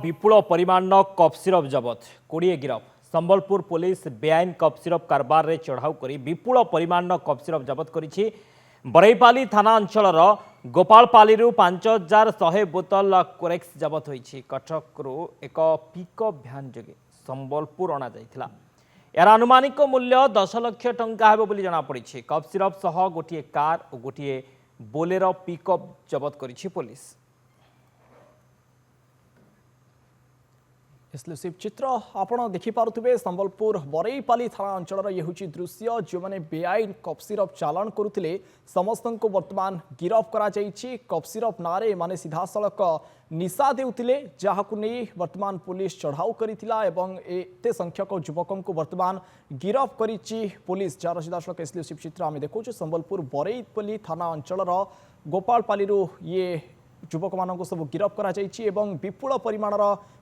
विपुल परिमाण cough syrup जबत 20 गिरफ। संबलपुर पुलिस बेआईन कफ सिरप कारबार रे चढ़ाऊ करी विपुल परिमाण कफ सिरप जबत करिछि। बरईपाली थाना अंचल गोपालपाली 5100 बोतल कोरेक्स जबत होइछि। कटक एक पिकअप भ्यान जोगे संबलपुर अणा जाइथिला। यार अनुमानिक मूल्य 10 लाख टंका हेबो बोली जणा पड़िछि। कफ सिरप सह गोटिए कार और गोटिए बोलेरो पिकअप जबत करिछि पुलिस। एक्सक्लूसिव चित्र आपण देखिपे संबलपुर बरईपाली थाना अंचल ये हूँ दृश्य जो मैंने बेआईन कफ सिरप चालान करुले समस्त को वर्तमान गिरफ करा कफ सिरप नारे माने सीधा सड़क निशा देउतिले जहाकु नहीं वर्तमान पुलिस चढ़ाऊ करिथिला एवं एते संख्यक युवकों को वर्तमान गिरफ करिछि पुलिस। जार सीधा सड़क एक्सक्लूसिव चित्र आम देखु संबलपुर बरईपाली थाना अंचल गोपालपाली ये युवक मान सब गिरफ करा एवं विपुल परिमाण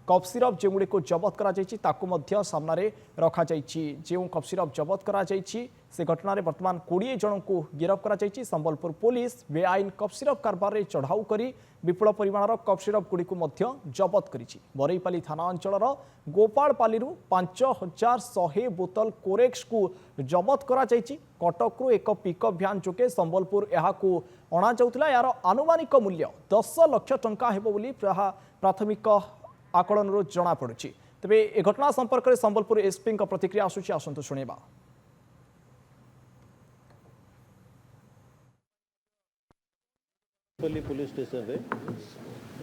कफ सिरप जो गुड़ी को जबत करा सामने रखा जो कफ सिरप जबत करा से घटना वर्तमान 20 जन को गिरफ करा संबलपुर पुलिस बेआईन कफ सिरप कारबार रे चढ़ाऊ करी विपुल परिमाण कफ सिरप गुड़ी को जबत करिछि। बरईपाली थाना अंचल गोपालपाली 5100 बोतल कोरेक्स को जबत करा कटक एक पिकअप भ्यान जोगे संबलपुर यहाकू अणा जाउथिला। यार अनुमानिक मूल्य 10 लाख टंका हेबो बोली प्राथमिक आकलन जना पड़ुछि। तेबे ए घटना संपर्क में संबलपुर एसपी प्रतिक्रिया आसुछि आसंतु सुनेबा। पुलिस स्टेशन रे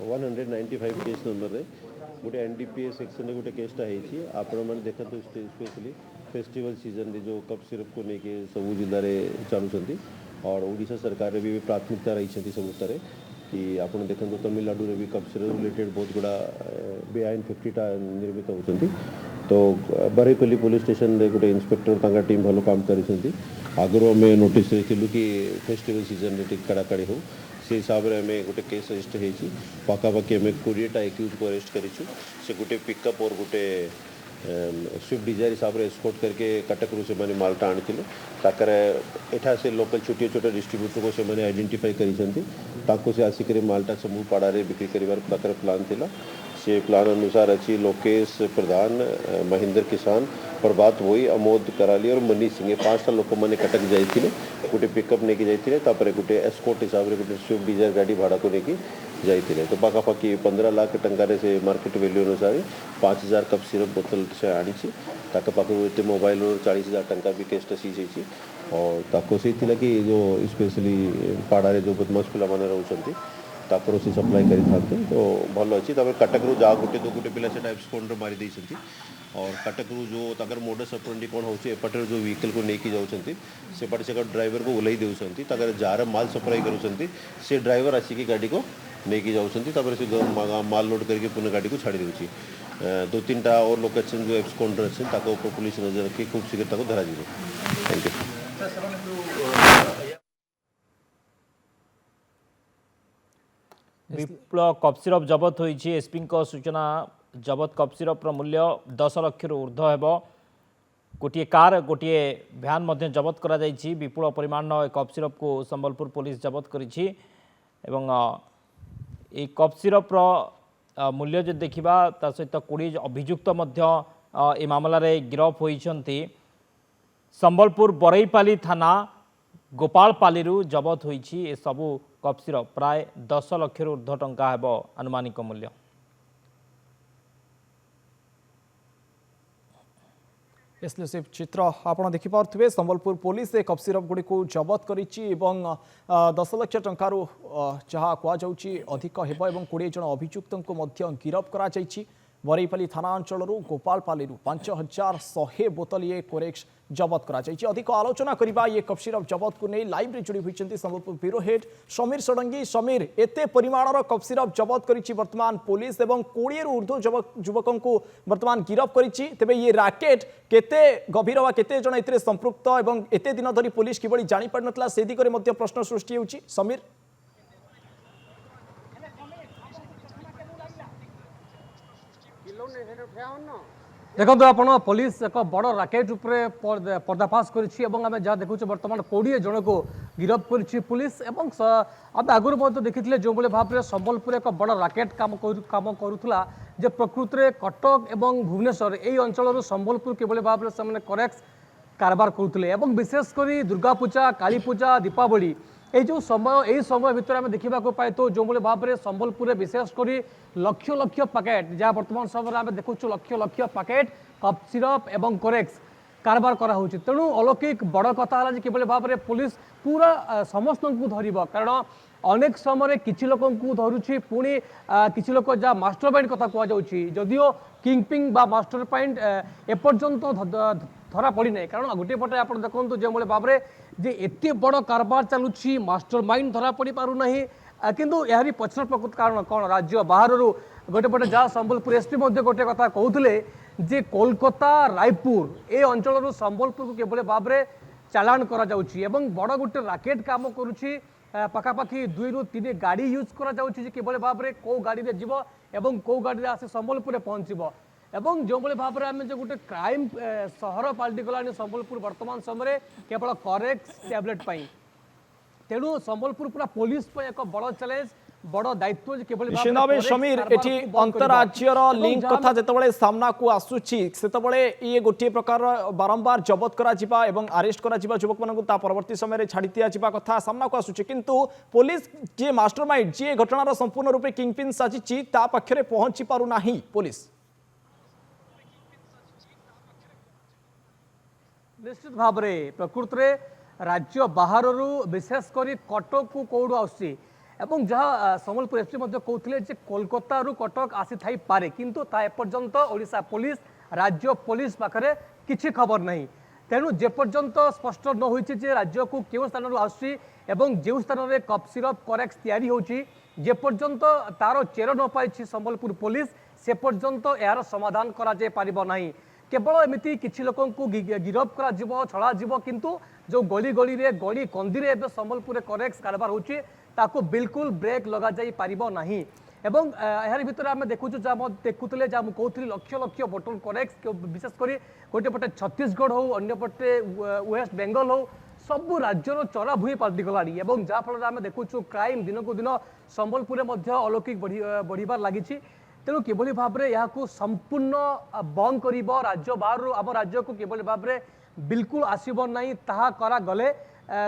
195 केस नंबर रे गोटे एनडीपीएस सेक्शन रे गोटे केसटा हेछि। आपण माने देखंतु स्पेशली फेस्टिवल सीजन रे जो कफ सिरप को लेके सब जिला रे चालुछंती और ओडिशा सरकार रे भी प्राथमिकता रही सब तरह कि आपन देखंतु तमिलनाडु रे भी कफ सिरप रिलेटेड बहुत गुड़ा बेआईन 50टा निर्मित होती। तो बरईपल्ली पुलिस स्टेशन रे गोटे इंस्पेक्टर तांका टीम भलो काम करिसेंती। आगरो हमें नोटिस रखिलु कि फेस्टिवल सीजन रे टिक कड़ाकड़ी हो से हिसाब रे हमें गोटे केस रजिस्टर हेछि। पाखापाखि हमें 20टा एक्यूज को अरेस्ट करिछु। से गोटे पिकअप और गोटे स्विफ्ट डिजायर हिसाब से एस्कॉर्ट करके कटक से मैंने मालटा आनी ताकर एठा से लोकल छोटे छोटे डिस्ट्रीब्यूटर को से मैंने आइडेंटिफाई करी से आसिक मालटा समूह पाड़े बिक्री कर प्लान थिला। से प्लान अनुसार अच्छी लोकेश प्रधान महेंद्र किसान प्रभात वही अमोद कराली और मनीष सिंह 5टा लोक मैंने कटक जाते गोटे पिकअप नहीं जाते गोटे एस्कॉर्ट हिसाब से गोटे स्विफ्ट डिजायर गाड़ी भाड़ा को लेकिन जाते। तो पाखापाखि 15 लाख टंकार से मार्केट वैल्यू अनुसार 5000 कप सिरप बोतल से आनी पाखे मोबाइल 40,000 टंका भी केसटा सीज होती। और ताको से कि जो स्पेशली पाड़े जो बदमाश पिला माने रहउछंती तापर से सप्लाई करी थाते। तो भल अच्छी कटक जा गोटे दो गोटे पिला से एब्सकॉन्ड मारी देइछंती। और कटक जो ताकर मोडस ऑपरेंडी कोन होछि एपटर जो व्हीकल को लेके जाउछंती सेपट से ड्राइवर को ओलाई देउछंती ताकर जार माल सप्लाई करूछंती से ड्राइवर आसिकी गाड़ी को लेके जाउछंती तापर से माल लोड करके पुनः गाड़ी को छाड़ी देउछि। 2-3टा और लोकेशन जो एब्सकॉन्डर अछि ताको पुलिस नजर रखी खूब शीघ्र ताको धरा जिवो। Thank you. विपुल कफ सिरप जबत होइछि। एसपी सूचना जबत कफ सिरप मूल्य 10 लाख ऊर्ध्व हेबो। गोटे कार गोटे भ्यान मध्य जबत करा जाइछि। विपुल परिमाण कफ सिरप को संबलपुर पुलिस जबत करिछि एवं ए कफ सिरप मूल्य जो देखा ता सहित 20 अभियुक्त ए मामला रे गिरफ होइछंती। संबलपुर बरईपाली थाना गोपालपाली जबत होइछि। ए सबु कफ सिरप प्राय 10 लाख ऊर्ध्व टंका हेबो अनुमानिक मूल्य। एक्सक्लूसिव चित्र आपण देखिपे संबलपुर पुलिस कफ सिरप गुड़ी को जबत करिछि एवं 10 लाख टंकार जहाँ कहुच्छी अधिक हेब एवं 20 जन अभियुक्त को गिरफ करा बरईपाली थाना अंचल गोपालपाली 5100 बोतल ये कोरेक्स जबत करा अधिक आलोचना करबा ये कफ सिरप जबत को नहीं लाइव रे जुड़ी होइछंती संबलपुर ब्यूरो हेड समीर षडंगी। समीर एते परिमाणर कफ सिरप जबत करिछि वर्तमान पुलिस एवं 20 रु ऊर्ध्व युवकों को वर्तमान गिरफ करिछि। तेबे ये राकेट केते गभीर वा केते जन एते संपृक्त एवं एते दिन धरी पुलिस किबळी जानि पार नतला से दिगरे मध्ये प्रश्न सृष्टि होउछि। समीर देखो आप पुलिस एक बड़ राकेट पर्दाफाश कर जहाँ देखु बर्तमान 20 जन को गिरफ कर पुलिस आम आगुरी देखी जो भाव में संबलपुर एक बड़ राकेट काम करूला जे प्रकृत में कटक एवं भुवनेश्वर यही अंचल संबलपुर किभली भाव में करेक्स कारबार करुले विशेषकर दुर्गा पूजा काली पूजा दीपावली यही समय भितर आम देखा पाई तो जो भाव में संबलपुर विशेषकर लक्ष लक्ष पैकेट जहाँ बर्तमान समय आम देखु लक्ष लक्ष पैकेट कफ सिरप एवं करेक्स कारबार करा होची तेणु अलौकिक बड़ कथा है कि भाव में पुलिस पूरा समस्त को धर कारण अनेक समय किसी लोक धरुची पुणी किसी लोक जहाँ मास्टर माइंड कथा कहुच्छी जदिओ किंगपिंग बा मास्टर माइंड एपर्यंत धरा पड़ी ना कारण गोटे पटे आप देखते जो भाव में जे एत बड़ कारबार चलुची मास्टर माइंड धरा पड़ी पारना किंतु यार पछर प्रकृत कारण कौन राज्य बाहर गोटे पटे जहाँ संबलपुर एसपी गोटे कथा कहते जे कोलकाता रायपुर ए अंचल संबलपुर को किभली भाव में चालान करा जाउची एवं बड़ गोटे राकेट काम करुची पाखापाखि 2 ରୁ 3 गाड़ी यूज करा जाउची जे किभली भाव में को गाड़ी रे जीवो एवं को गाड़ी रे आसे संबलपुर पहुंचबो एवं जो भाव में आम जो गोटे क्राइम सहर पलटि गला संबलपुर वर्तमान समय केवल करेक्स टैबलेट तेणु संबलपुर पूरा पुलिस एक बड़ चैलेंज बड़ दायित्व निश्चित भाव समीर एटी अंतरराज्यर लिंक कथा जितेबाला सामना को आसूची सेतबले ये गोटे प्रकार बारंबार जबत करा एवं अरेस्ट करा युवक मानू परवर्ती समय छाड़ी दिया कथा सामना को आसूची किंतु पुलिस जी मास्टरमाइंड जी घटनार संपूर्ण रूपे किंगपिन साजिची ता पाखरे पहुंची पारु नाही पुलिस निश्चित भाव में प्रकृत में राज्य बाहर विशेषकर कटक को कौड़ आसी एवं जहाँ संबलपुर एसपी कहते कोलकाता रू कटक आसी थाई पारे किंतु ता एपर्यंत ओडिशा पुलिस राज्य पुलिस पाखरे किछि खबर नहीं तेणु जेपर्यंत स्पष्ट न होइछि जे राज्य को केउ स्थान आसी एवं जो स्थान में कफ सिरप करेक्स तैयारी होछि जेपर्यंत तार चेर न पाई संबलपुर पुलिस से पर्यंत यार समाधान करा जाय पारिबो नाही केवल एमती किसी लोक गिरफ करा छड़ा जीव किंतु जो गली गली रे गली कंदी रे संबलपुर करेक्स कारबार होछि ताको बिल्कुल ब्रेक लगा जाई पारिबो नाही एवं यार भितर आम देखुँ जहाँ देखुले जहाँ मुझे लक्ष लक्ष बोतल करेक्स विशेषकर गोटे पटे छत्तीसगढ़ हो अन्य पटे वेस्ट बेंगल हो सबू राज्यर चरा भूई पलटि गलानी एवं जहाँ फल आम देखुँ क्राइम दिन को दिन संबलपुर अलौकिक बढ़िबार लगी तेणु किभली भाव में यहाँ संपूर्ण बंद कर राज्य बाहर आम राज्य को किभली भाव में बिल्कुल आसब नहीं ताहा करा गले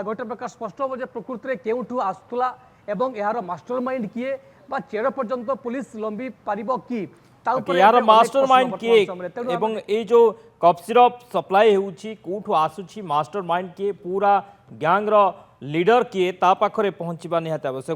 गोटे प्रकार स्पष्ट हो प्रकृति में केउठू आसुला एवं यार मास्टर माइंड किए बा चेर पर्यंत पुलिस लंबी पारिबो कि यार मास्टर माइंड किए एवं ए जो कफ सिरप सप्लाई होउची कोठू आसुची मास्टर माइंड किए पूरा गैंग रो लीडर किए ता पाखरे पहुंचबा निहात आवश्यक।